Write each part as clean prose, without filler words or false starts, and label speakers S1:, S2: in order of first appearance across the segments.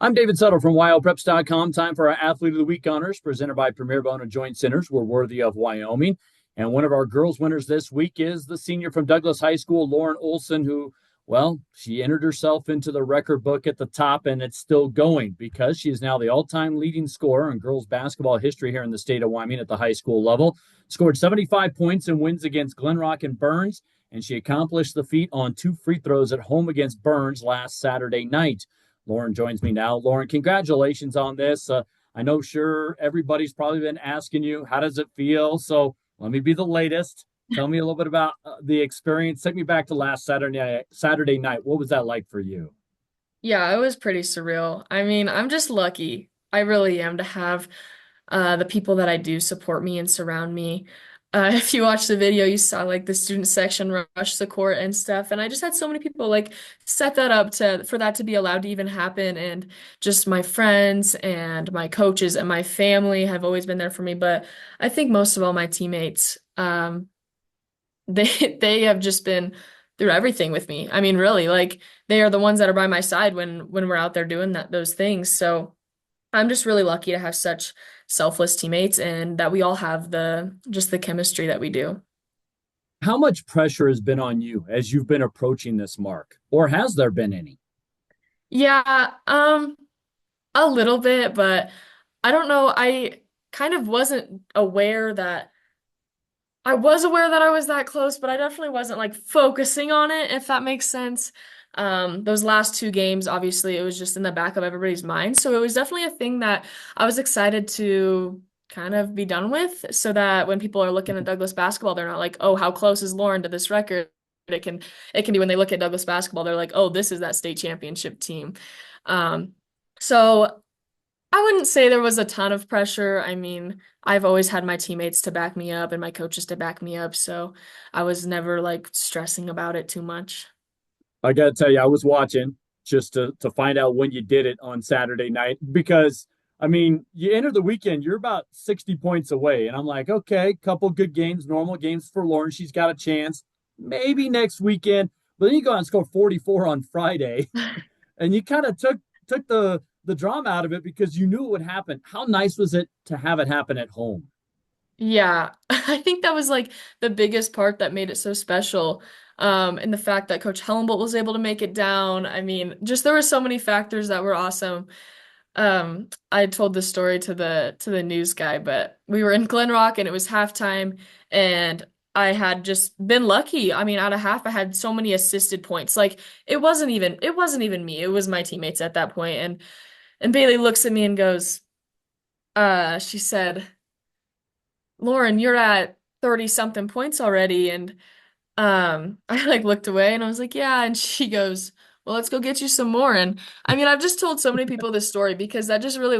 S1: I'm David Settle from Wyopreps.com. Time for our Athlete of the Week honors presented by Premier Bone and Joint Centers. We're worthy of Wyoming. And one of our girls winners this week is the senior from Douglas High School, Lauren Olsen, who, well, she entered herself into the record book at the top, and it's still going because she is now the all-time leading scorer in girls basketball history here in the state of Wyoming at the high school level. Scored 75 points in wins against Glen Rock and Burns, and she accomplished the feat on 2 free throws at home against Burns last Saturday night. Lauren joins me now. Lauren, congratulations on this. I know, sure, everybody's probably been asking you, how does it feel? So let me be the latest. Tell me a little bit about the experience. Take me back to last Saturday night. What was that like for you?
S2: Yeah, it was pretty surreal. I mean, I'm just lucky. I really am to have the people that I do support me and surround me. If you watch the video, you saw like the student section rush the court and stuff. And I just had so many people like set that up to for that to be allowed to even happen. And just my friends and my coaches and my family have always been there for me. But I think most of all my teammates, they have just been through everything with me. I mean, really, like they are the ones that are by my side when we're out there doing those things. So I'm just really lucky to have such selfless teammates and that we all have the chemistry that we do.
S1: How much pressure has been on you as you've been approaching this mark, or has there been any?
S2: Yeah, a little bit, but I don't know. I kind of wasn't aware that I was aware that I was that close, but I definitely wasn't like focusing on it, if that makes sense. Those last two games, obviously, it was just in the back of everybody's mind. So it was definitely a thing that I was excited to kind of be done with so that when people are looking at Douglas basketball, they're not like, oh, how close is Lauren to this record? It can be when they look at Douglas basketball, they're like, oh, this is that state championship team. Um, so I wouldn't say there was a ton of pressure. I mean, I've always had my teammates to back me up and my coaches to back me up, so I was never like stressing about it too much.
S1: I got to tell you, I was watching just to find out when you did it on Saturday night because, I mean, you enter the weekend, you're about 60 points away. And I'm like, okay, couple good games, normal games for Lauren. She's got a chance. Maybe next weekend. But then you go out and score 44 on Friday. And you kind of took the drama out of it because you knew it would happen. How nice was it to have it happen at home?
S2: Yeah, I think that was like the biggest part that made it so special. And the fact that Coach Hellenbolt was able to make it down. I mean, just there were so many factors that were awesome. I told this story to the news guy, but we were in Glen Rock and it was halftime and I had just been lucky. I mean, out of half, I had so many assisted points. Like it wasn't even me. It was my teammates at that point. And Bailey looks at me and goes, she said, Lauren, you're at 30 something points already. And I like looked away and I was like, yeah. And she goes, well, let's go get you some more. And I mean, I've just told so many people this story because that just really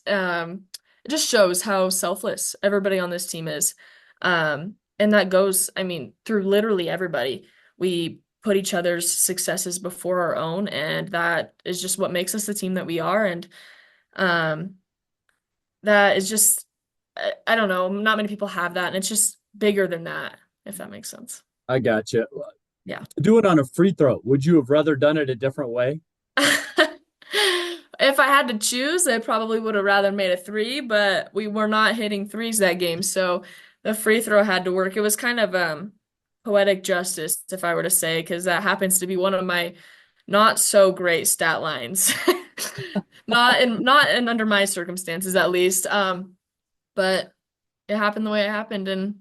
S2: it just shows how selfless everybody on this team is. And that goes, I mean, through literally everybody. We put each other's successes before our own, and that is just what makes us the team that we are. And um, that is just, I don't know, not many people have that. And it's just bigger than that, if that makes sense.
S1: I got you.
S2: Yeah.
S1: To do it on a free throw, would you have rather done it a different way?
S2: If I had to choose, I probably would have rather made a three, but we were not hitting threes that game, so the free throw had to work. It was kind of poetic justice, if I were to say, because that happens to be one of my not so great stat lines. Not in under my circumstances at least. But it happened the way it happened, and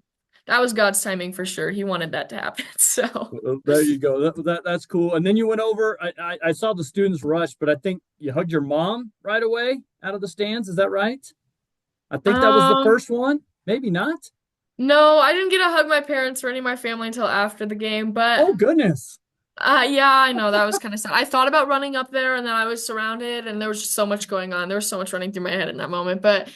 S2: that was God's timing for sure. He wanted that to happen. So
S1: Well, there you go. That's cool. And then you went over. I saw the students rush, but I think you hugged your mom right away out of the stands. Is that right? I think that was the
S2: um
S1: first one. Maybe not.
S2: no, I didn't get to hug my parents or any of my family until after the game, but
S1: Oh goodness.
S2: yeah, I know that was kind of sad. I thought about running up there and then I was surrounded and there was just so much going on. There was so much running through my head in that moment, but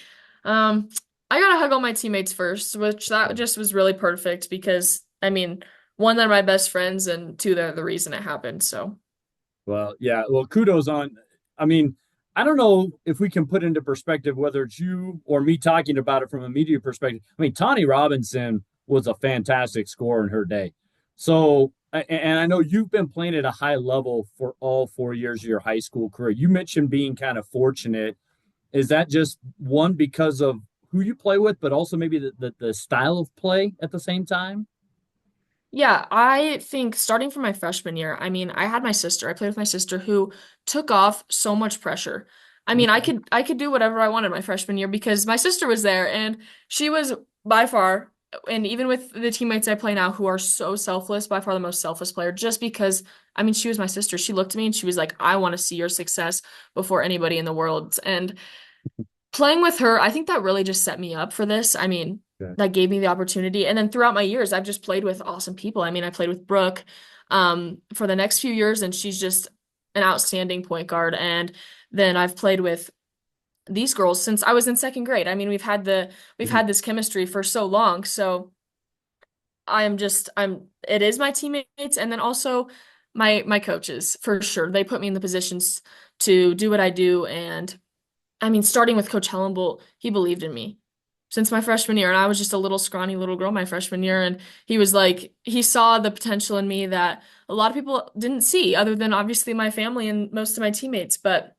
S2: um I got to hug all my teammates first, which that just was really perfect because I mean, one, they're my best friends and two, they're the reason it happened. So,
S1: Well, yeah. Well, kudos on. I mean, I don't know if we can put into perspective whether it's you or me talking about it from a media perspective. I mean, Tawny Robinson was a fantastic scorer in her day. So And I know you've been playing at a high level for all 4 years of your high school career. You mentioned being kind of fortunate. Is that just one because of who you play with, but also maybe the style of play at the same time?
S2: Yeah, I think starting from my freshman year, I mean, I had my sister. I played with my sister who took off so much pressure. I mean,
S1: Okay.
S2: I could do whatever I wanted my freshman year because my sister was there and she was by far, and even with the teammates I play now who are so selfless, by far the most selfless player just because I mean, she was my sister. She looked at me and she was like, "I want to see your success before anybody in the world." And playing with her, I think that really just set me up for this. I mean,
S1: Okay.
S2: that gave me the opportunity. And then throughout my years, I've just played with awesome people. I mean, I played with Brooke for the next few years, and she's just an outstanding point guard. And then I've played with these girls since I was in second grade. I mean, we've
S1: Mhm.
S2: had this chemistry for so long. So I'm it is my teammates and then also my coaches for sure. They put me in the positions to do what I do and I mean, starting with Coach Hellenbolt, he believed in me since my freshman year. And I was just a little scrawny little girl my freshman year. And he was like, he saw the potential in me that a lot of people didn't see, other than obviously my family and most of my teammates. But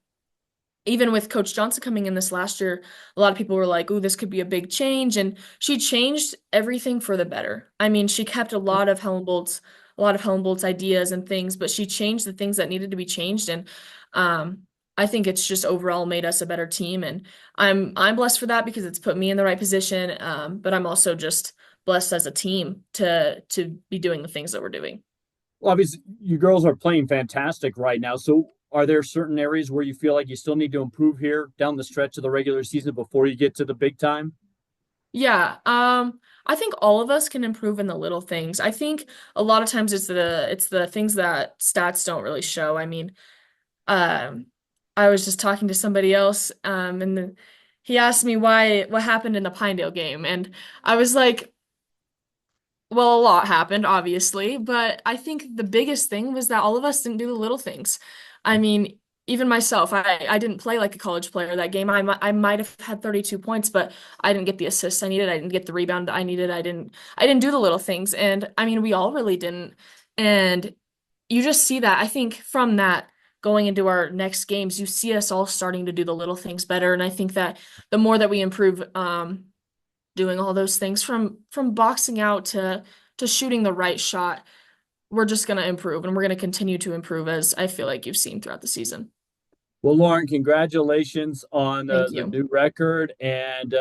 S2: even with Coach Johnson coming in this last year, a lot of people were like, "Ooh, this could be a big change." And she changed everything for the better. I mean, she kept a lot of Hellenbolt's ideas and things, but she changed the things that needed to be changed. And I think it's just overall made us a better team. And I'm blessed for that because it's put me in the right position. But I'm also just blessed as a team to be doing the things that we're doing.
S1: Well, obviously, you girls are playing fantastic right now. So, are there certain areas where you feel like you still need to improve here down the stretch of the regular season before you get to the big time?
S2: Yeah, I think all of us can improve in the little things. I think a lot of times it's the things that stats don't really show. I mean, um, I was just talking to somebody else, he asked me what happened in the Pinedale game, and I was like, well, a lot happened, obviously, but I think the biggest thing was that all of us didn't do the little things. I mean, even myself, I didn't play like a college player that game. I might have had 32 points, but I didn't get the assists I needed. I didn't get the rebound I needed. I didn't do the little things. And I mean, we all really didn't. And you just see that. I think from that going into our next games, you see us all starting to do the little things better. And I think that the more that we improve, doing all those things from boxing out to shooting the right shot, we're just going to improve and we're going to continue to improve as I feel like you've seen throughout the season.
S1: Well, Lauren, congratulations on
S2: Thank
S1: the
S2: you.
S1: new record, and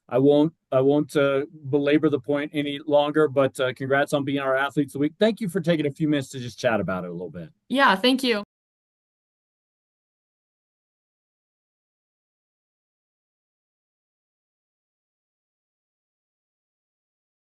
S1: I won't belabor the point any longer. But congrats on being our athletes of the week. Thank you for taking a few minutes to just chat about it a little bit.
S2: Yeah, thank you.